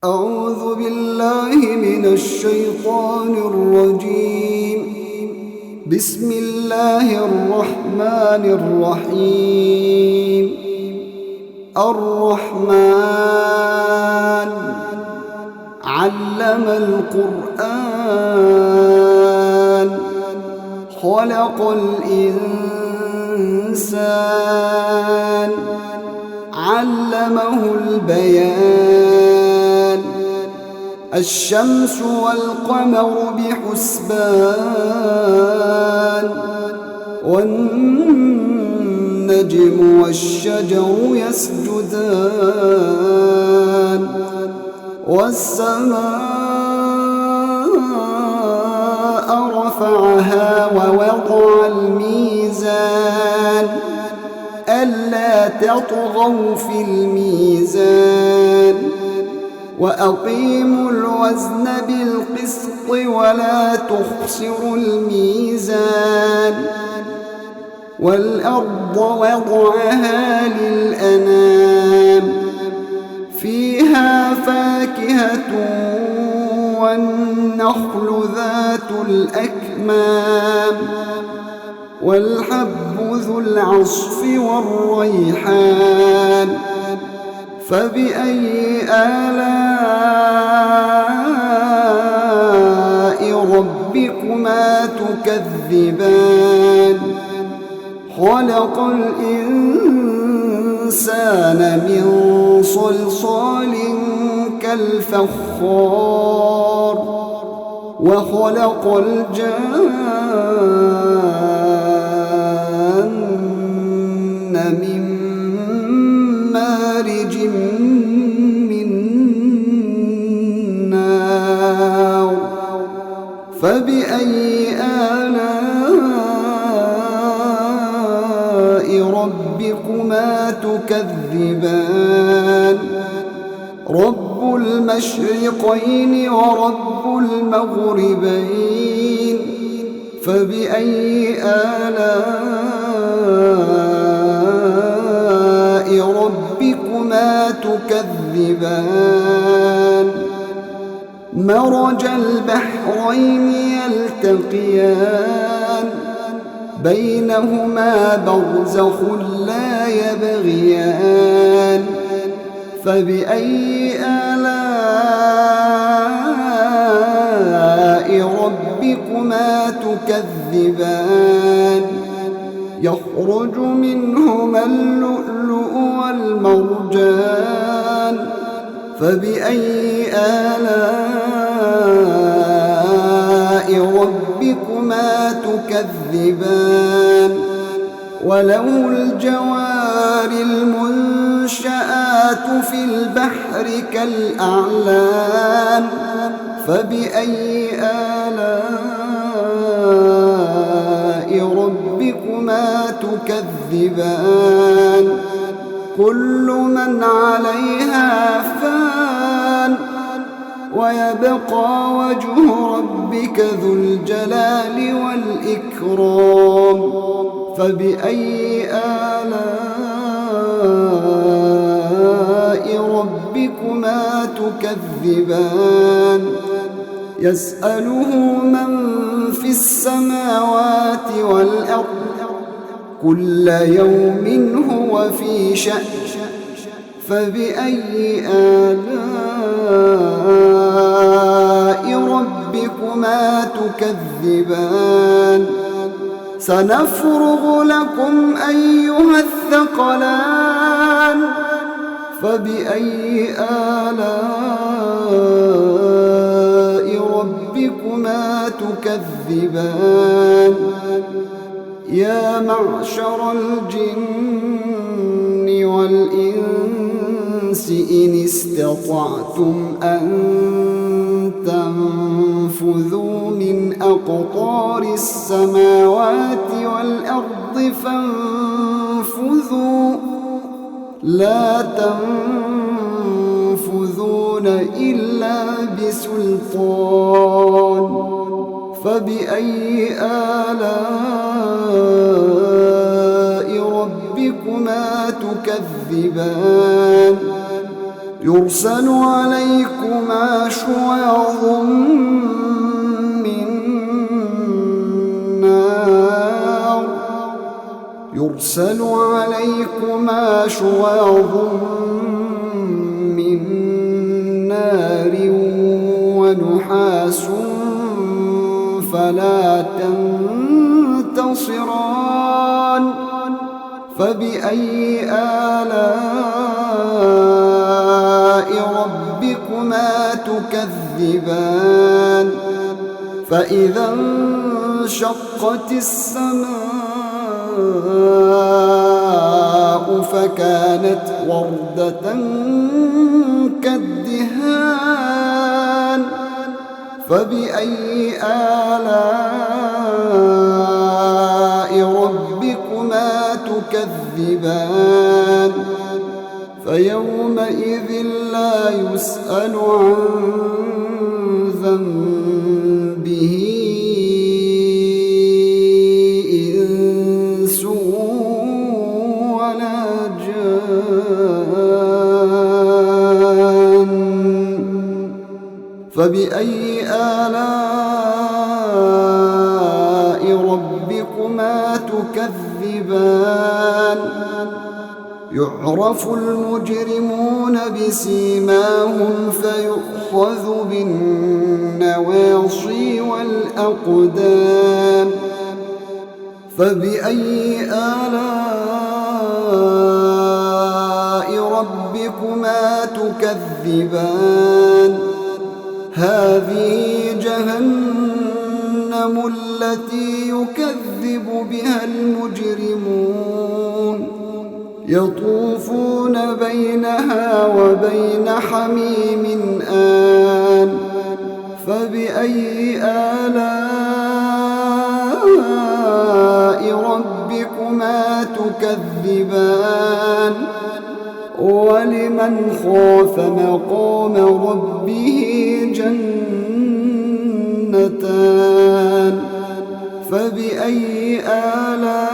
أعوذ بالله من الشيطان الرجيم. بسم الله الرحمن الرحيم. الرحمن علم القرآن خلق الإنسان علمه البيان الشمس والقمر بحسبان والنجم والشجر يسجدان والسماء رفعها ووضع الميزان ألا تطغوا في الميزان وأقيموا الوزن بالقسط ولا تخسروا الميزان والأرض وضعها للأنام فيها فاكهة والنخل ذات الأكمام والحب ذو العصف والريحان فبأي آلاء ربكما تكذبان خلق الإنسان من صلصال كالفخار وخلق الجان من مارج من نار فبأي آلاء ربكما تكذبان رب المشرقين ورب المغربين فبأي آلاء ربكما تكذبان مرج البحرين يلتقيان بينهما برزخ لا يبغيان فبأي آلاء ربكما تكذبان يخرج منهما اللؤلؤ والمرجان فبأي آلاء ربكما تكذبان وله الجوار المنشآت في البحر كالأعلام فبأي آلاء ربكما تكذبان كل من عليها فان ويبقى وجه ربك ذو الجلال والإكرام فبأي آلاء ربكما تكذبان يسأله من في السماوات والأرض كل يوم هو في شأن فبأي آلاء ربكما تكذبان سنفرغ لكم أيها الثقلان فبأي آلاء ربكما تكذبان يا معشر الجن والإنس إن استطعتم أن تنفذوا من أقطار السماوات والأرض فانفذوا لا تنفذون إلا بسلطان فبأي آلاء ربكما تكذبان يرسل عليكما شواظ من نار يرسل عليكما شواظ من نار ونحاس فلا تنتصران فبأي آلاء ربكما تكذبان فإذا انشقت السماء فكانت وردة كالدهان فبأي آلاء ربكما تكذبان فيومئذ لا يسأل عن ذنبه إنس ولا جان فبأي آلاء ربكما تكذبان يعرف المجرمون بسيماهم فيؤخذ بالنواصي والأقدام فبأي آلاء ربكما تكذبان هذه جهنم التي يكذب بها المجرمون يطوفون بينها وبين حميم آن فبأي آلاء ربكما تكذبان ولمن خاف مقام ربه جنتان فبأي آلاء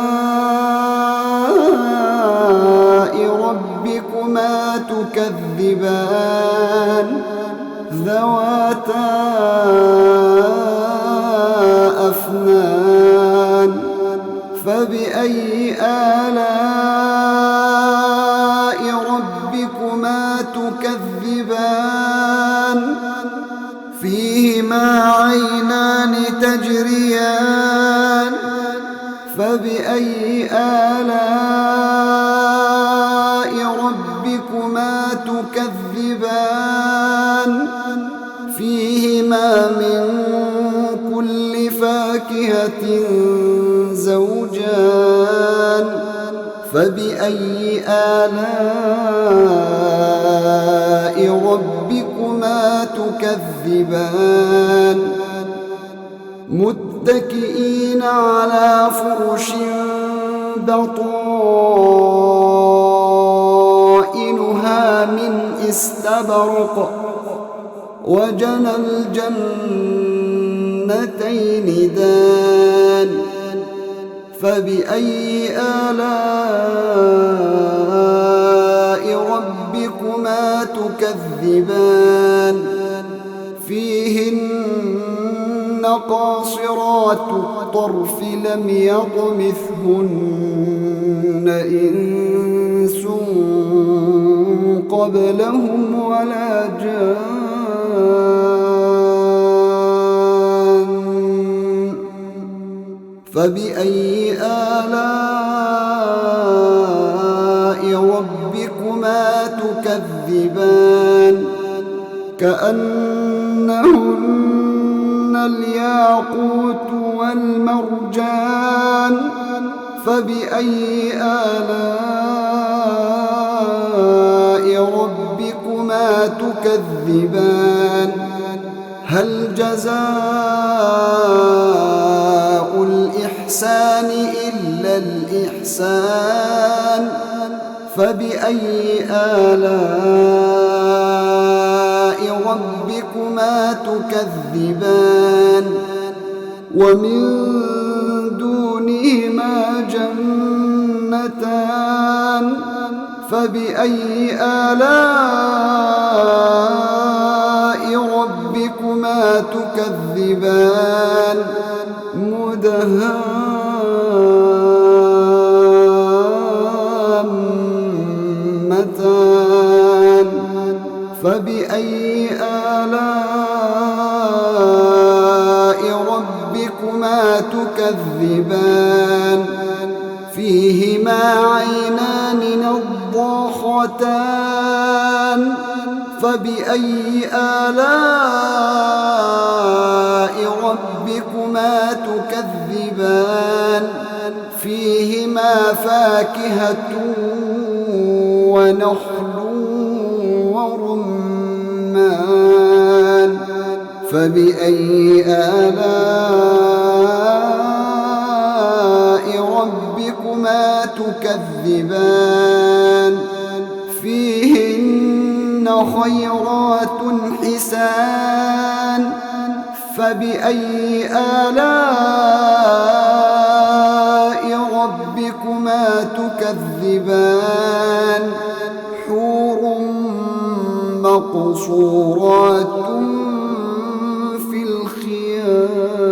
ربكما تكذبان ذواتا أفنان فبأي آلاء ربكما تكذبان فيهما عينان تجريان فبأي آلاء ربكما تكذبان فيهما من كل فاكهة زوجان فبأي آلاء ربكما تكذبان متكئين على فرش بطائنها من استبرق وجنى الجنتين دان فبأي آلاء ربكما تكذبان فيهن قاصرات الطرف لم يطمثهن إنس قبلهم ولا جان فبأي آلاء ربكما تكذبان كأنهن الياقوت والمرجان فبأي آلاء ربكما تكذبان هل جزاء الإحسان إلا الإحسان فبأي آلاء ربكما تكذبان ومن دونهما جنتان فبأي آلاء ربكما تكذبان مدهامتان فبأي آلاء ربكما تكذبان فيهما عينان نضاختان فبأي آلاء ربكما تكذبان فيهما فاكهة ونخل ورمان فبأي آلاء ربكما تكذبان فيهن خيرات حسان فبأي آلاء ربكما تكذبان حور مقصورات في الخيام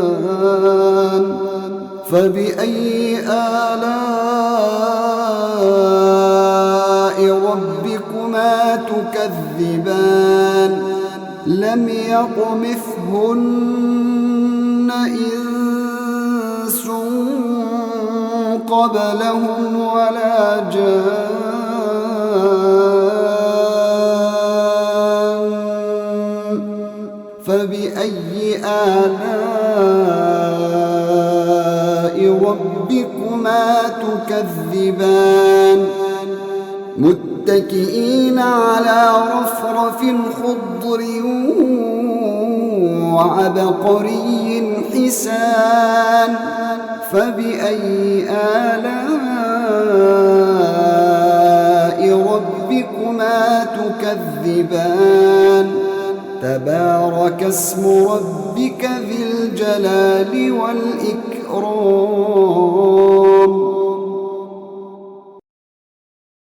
فبأي آلاء ربكما تكذبان لم يطمثهن إنس قبلهم ولا جان فبأي آلاء ربكما تكذبان متكئين على رفرف خضر وعبقري حسان فبأي آلاء ربكما تكذبان تبارك اسم ربك ذي الجلال والإكرام